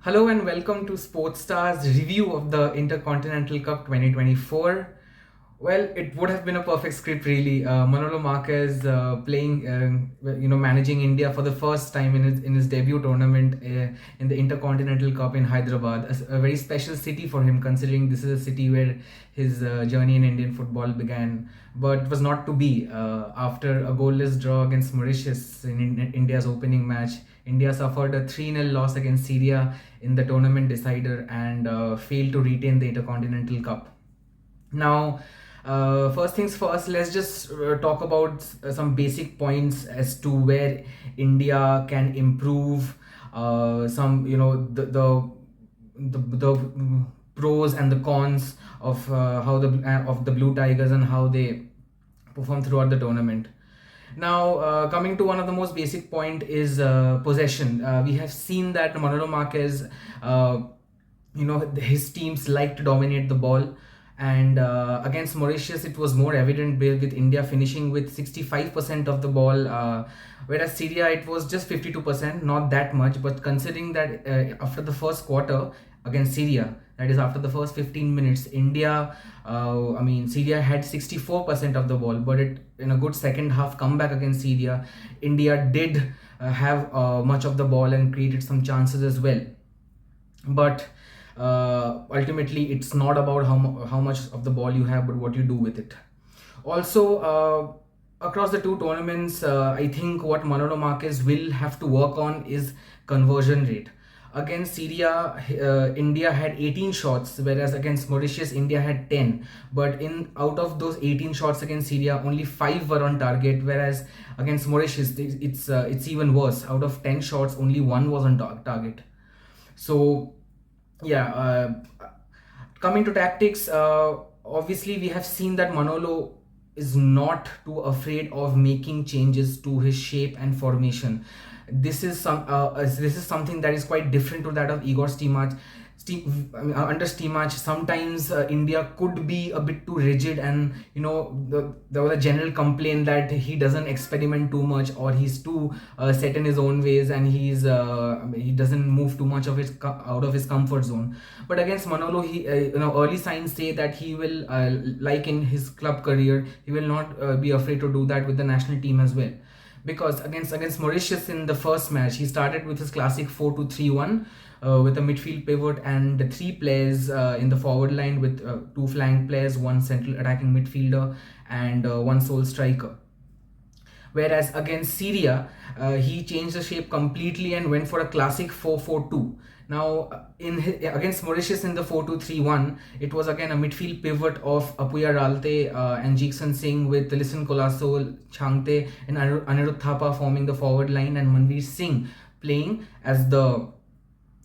Hello and welcome to Sportstar's review of the Intercontinental Cup 2024. Well, it would have been a perfect script, really. Manolo Marquez playing, managing India for the first time in his debut tournament in the Intercontinental Cup in Hyderabad. A very special city for him, considering this is a city where his journey in Indian football began. But it was not to be. After a goalless draw against Mauritius in India's opening match, India suffered a 3-0 loss against Syria in the tournament decider and failed to retain the Intercontinental Cup. Now, first things first, let's just talk about some basic points as to where India can improve. Some, the pros and the cons of of the Blue Tigers and how they perform throughout the tournament. Now, coming to one of the most basic point is possession. We have seen that Manolo Marquez, his teams like to dominate the ball, and against Mauritius, it was more evident with India finishing with 65% of the ball, whereas Syria it was just 52%, not that much. But considering that after the first quarter against Syria, that is after the first 15 minutes, Syria had 64% of the ball, but in a good second half comeback against Syria, India did have much of the ball and created some chances as well. But ultimately, it's not about how much of the ball you have, but what you do with it. Also, across the two tournaments, I think what Manolo Marquez will have to work on is conversion rate. Against Syria, India had 18 shots, whereas against Mauritius, India had 10. But out of those 18 shots against Syria, only 5 were on target, whereas against Mauritius, it's even worse. Out of 10 shots, only 1 was on target. So, yeah, coming to tactics, obviously we have seen that Manolo is not too afraid of making changes to his shape and formation. This is something that is quite different to that of Igor Stimac. Under Stimac, sometimes India could be a bit too rigid, and there was a general complaint that he doesn't experiment too much, or he's too set in his own ways, and he doesn't move too much out of his comfort zone. But against Manolo, early signs say that he will, like in his club career, he will not be afraid to do that with the national team as well. Because against Mauritius in the first match, he started with his classic 4-2-3-1 with a midfield pivot and 3 players in the forward line with 2 flank players, 1 central attacking midfielder, and 1 sole striker. Whereas against Syria, he changed the shape completely and went for a classic 4-4-2. Now, against Mauritius in the 4-2-3-1, it was again a midfield pivot of Apuya Ralte and Jigsan Singh, with Lisan Colasso, Changte and Anirudh Thapa forming the forward line, and Manveer Singh playing as the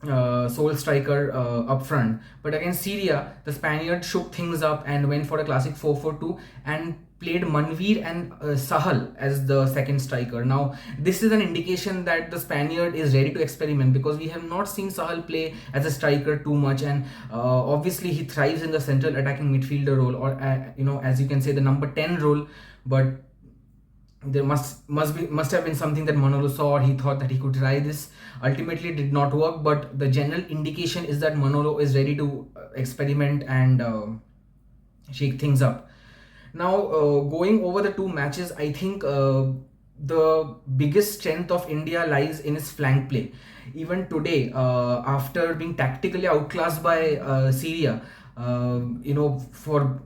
sole striker up front. But against Syria, the Spaniards shook things up and went for a classic 4-4-2 and played Manveer and Sahal as the second striker. Now, this is an indication that the Spaniard is ready to experiment, because we have not seen Sahal play as a striker too much, and obviously he thrives in the central attacking midfielder role, or as you can say, the number 10 role. But there must have been something that Manolo saw, or he thought that he could try this. Ultimately, it did not work, but the general indication is that Manolo is ready to experiment and shake things up. Now, going over the two matches, I think the biggest strength of India lies in its flank play. Even today, after being tactically outclassed by Syria, for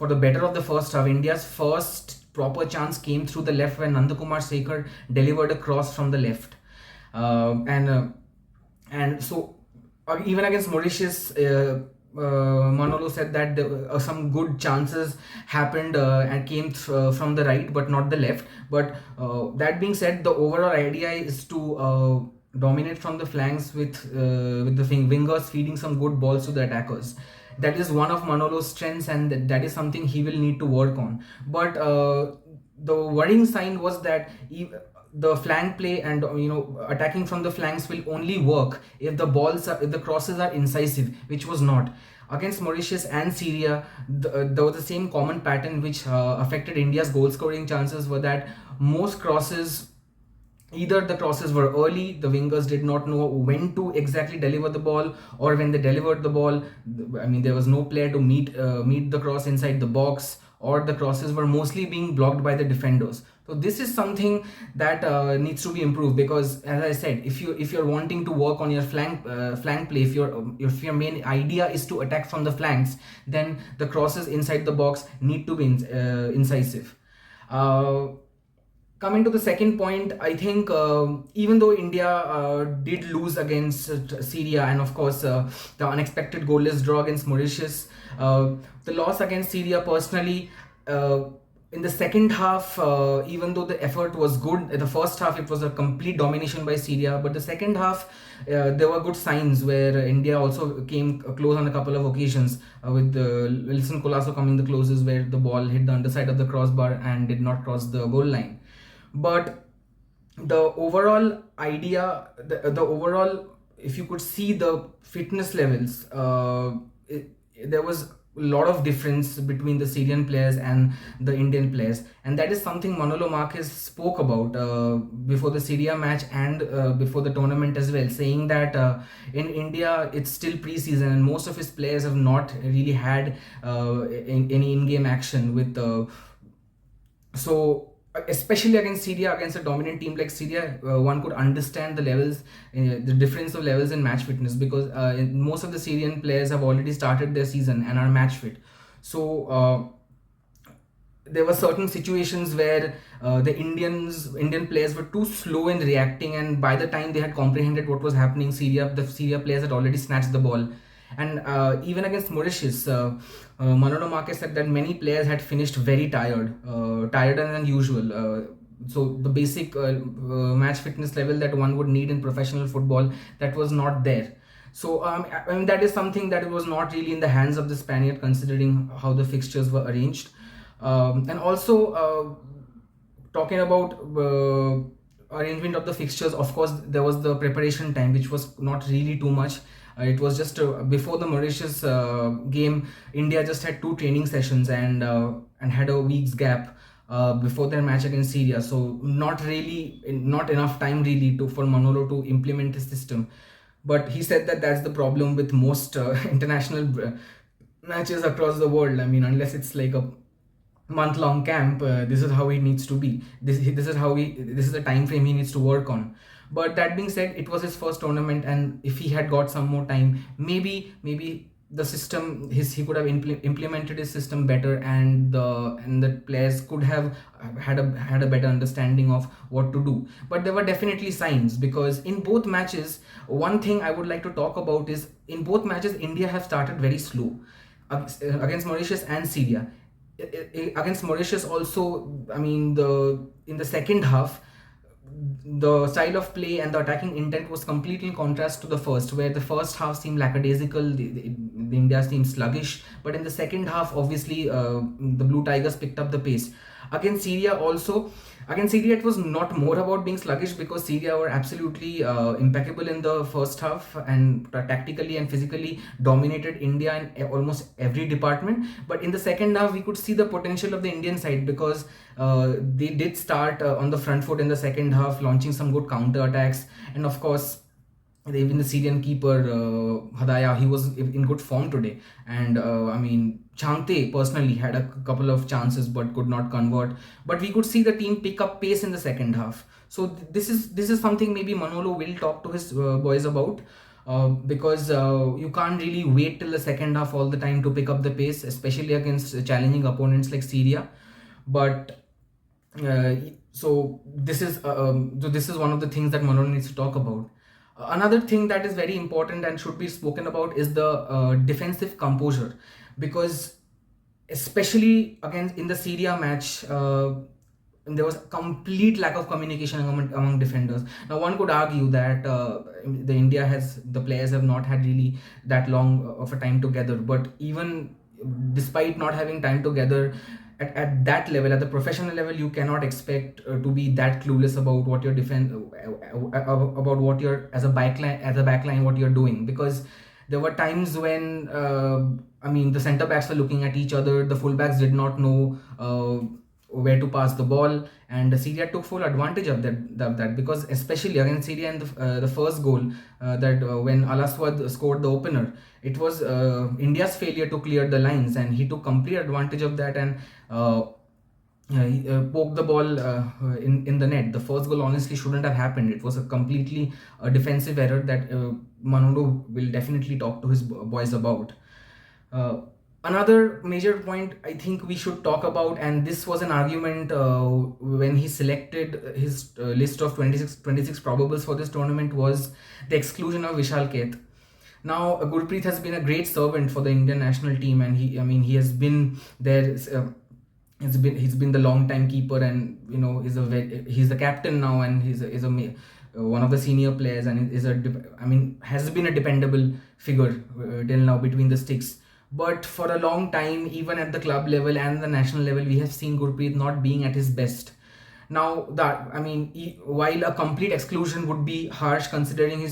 the better of the first half, India's first proper chance came through the left when Nandakumar Sekhar delivered a cross from the left, and so even against Mauritius, Manolo said that some good chances happened and came from the right, but not the left. But that being said, the overall idea is to dominate from the flanks with the wingers feeding some good balls to the attackers. That is one of Manolo's strengths, and that is something he will need to work on. But the worrying sign was that the flank play and attacking from the flanks will only work if the crosses are incisive, which was not. Against Mauritius and Syria, there was the same common pattern which affected India's goal scoring chances, were that most crosses either the crosses were early, the wingers did not know when to exactly deliver the ball, or when they delivered the ball, I mean, there was no player to meet the cross inside the box, or the crosses were mostly being blocked by the defenders. So this is something that needs to be improved, because as I said, if you're wanting to work on your flank play, if your main idea is to attack from the flanks, then the crosses inside the box need to be incisive. uh, Coming to the second point, I think even though India did lose against Syria, and of course the unexpected goalless draw against Mauritius, the loss against Syria personally, uh, in the second half, even though the effort was good, in the first half it was a complete domination by Syria, but the second half, there were good signs where India also came close on a couple of occasions, with Wilson Colasso coming the closest, where the ball hit the underside of the crossbar and did not cross the goal line. But the overall idea, the overall, if you could see the fitness levels, there was a lot of difference between the Syrian players and the Indian players, and that is something Manolo Marquez spoke about before the Syria match, and before the tournament as well, saying that in India it's still pre-season and most of his players have not really had any in-game action with so especially against Syria, against a dominant team like Syria, one could understand the levels, the difference of levels in match fitness, because most of the Syrian players have already started their season and are match fit. So there were certain situations where the Indian players were too slow in reacting, and by the time they had comprehended what was happening, the Syria players had already snatched the ball. And even against Mauritius, Manolo Marquez said that many players had finished very tired, tireder than usual. So the basic match fitness level that one would need in professional football, that was not there. So I mean, that is something that was not really in the hands of the Spaniard, considering how the fixtures were arranged. And also, talking about arrangement of the fixtures, of course there was the preparation time, which was not really too much. It was just before the Mauritius game, India just had two training sessions, and had a week's gap before their match against Syria. So not enough time really for Manolo to implement his system. But he said that that's the problem with most international matches across the world. I mean, unless it's like a month-long camp, this is how it needs to be. This is the time frame he needs to work on. But that being said, it was his first tournament, and if he had got some more time, maybe the system, he could have implemented his system better, and the players could have had a better understanding of what to do. But there were definitely signs, because in both matches, one thing I would like to talk about is, in both matches India have started very slow, against Mauritius and Syria. Against Mauritius also, I mean, in the second half, the style of play and the attacking intent was completely in contrast to the first, where the first half seemed lackadaisical, the India seemed sluggish, but in the second half, obviously, the Blue Tigers picked up the pace. Against Syria also, against Syria it was not more about being sluggish, because Syria were absolutely impeccable in the first half, and tactically and physically dominated India in almost every department. But in the second half, we could see the potential of the Indian side, because they did start on the front foot in the second half, launching some good counter attacks. And of course, even the Syrian keeper, Hadaya, he was in good form today. And I mean, Chante personally had a couple of chances but could not convert. But we could see the team pick up pace in the second half. So this is something maybe Manolo will talk to his boys about. Because you can't really wait till the second half all the time to pick up the pace, especially against challenging opponents like Syria. But uh, this is one of the things that Manolo needs to talk about. Another thing that is very important and should be spoken about is the defensive composure, because especially against in the Syria match, there was complete lack of communication among defenders. Now one could argue that the players have not had really that long of a time together, but even despite not having time together, at that level, at the professional level, you cannot expect to be that clueless about what you're about what you're as a backline what you're doing, because there were times when I mean, the center backs were looking at each other, the fullbacks did not know where to pass the ball, and Syria took full advantage of that because especially against Syria in the first goal, that when Al Aswad scored the opener, it was India's failure to clear the lines, and he took complete advantage of that, and he poked the ball in the net. The first goal honestly shouldn't have happened. It was a completely defensive error that Manolo will definitely talk to his boys about. Uh, Another major point I think we should talk about, and this was an argument when he selected his list of 26 probables for this tournament, was the exclusion of Vishal Kaith. Now, Gurpreet has been a great servant for the Indian national team, and he has been there. He's been the long time keeper, and he's the captain now, and one of the senior players, and has been a dependable figure till now between the sticks. But for a long time, even at the club level and the national level, we have seen Gurpreet not being at his best. Now that while a complete exclusion would be harsh considering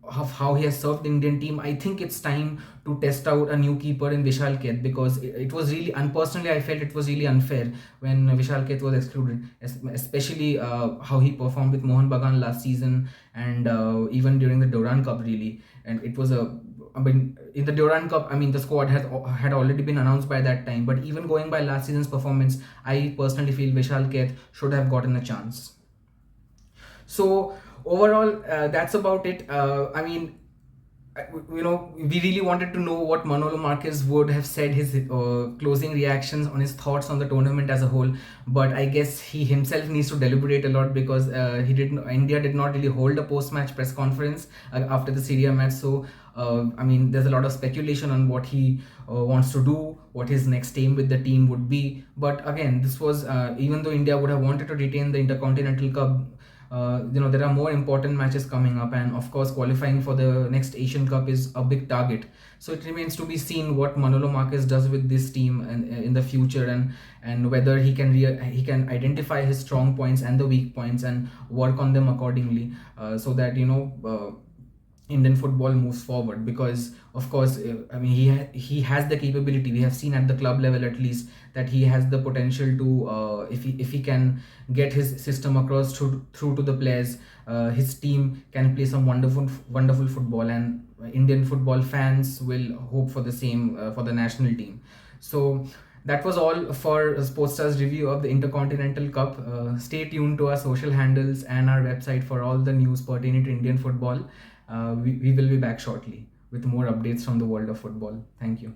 of how he has served the Indian team, I think it's time to test out a new keeper in Vishal Kaith, because it was really, and personally I felt it was really unfair when Vishal Kaith was excluded, especially how he performed with Mohan Bagan last season, and even during the Durand Cup really. And it was in the Durand Cup, the squad had already been announced by that time. But even going by last season's performance, I personally feel Vishal Kaith should have gotten a chance. So overall, that's about it. We really wanted to know what Manolo Marquez would have said, his closing reactions on his thoughts on the tournament as a whole. But I guess he himself needs to deliberate a lot, because India did not really hold a post-match press conference after the Syria match. So there's a lot of speculation on what he wants to do, what his next aim with the team would be. But again, this was even though India would have wanted to retain the Intercontinental Cup, there are more important matches coming up, and of course qualifying for the next Asian Cup is a big target. So it remains to be seen what Manolo Marquez does with this team in the future, and whether he can identify his strong points and the weak points and work on them accordingly, so that Indian football moves forward. Because of course, he has the capability. We have seen at the club level at least that he has the potential to, if he can get his system across through to the players, his team can play some wonderful football, and Indian football fans will hope for the same for the national team. So that was all for Sportstar's review of the Intercontinental Cup. Stay tuned to our social handles and our website for all the news pertaining to Indian football. We will be back shortly with more updates from the world of football. Thank you.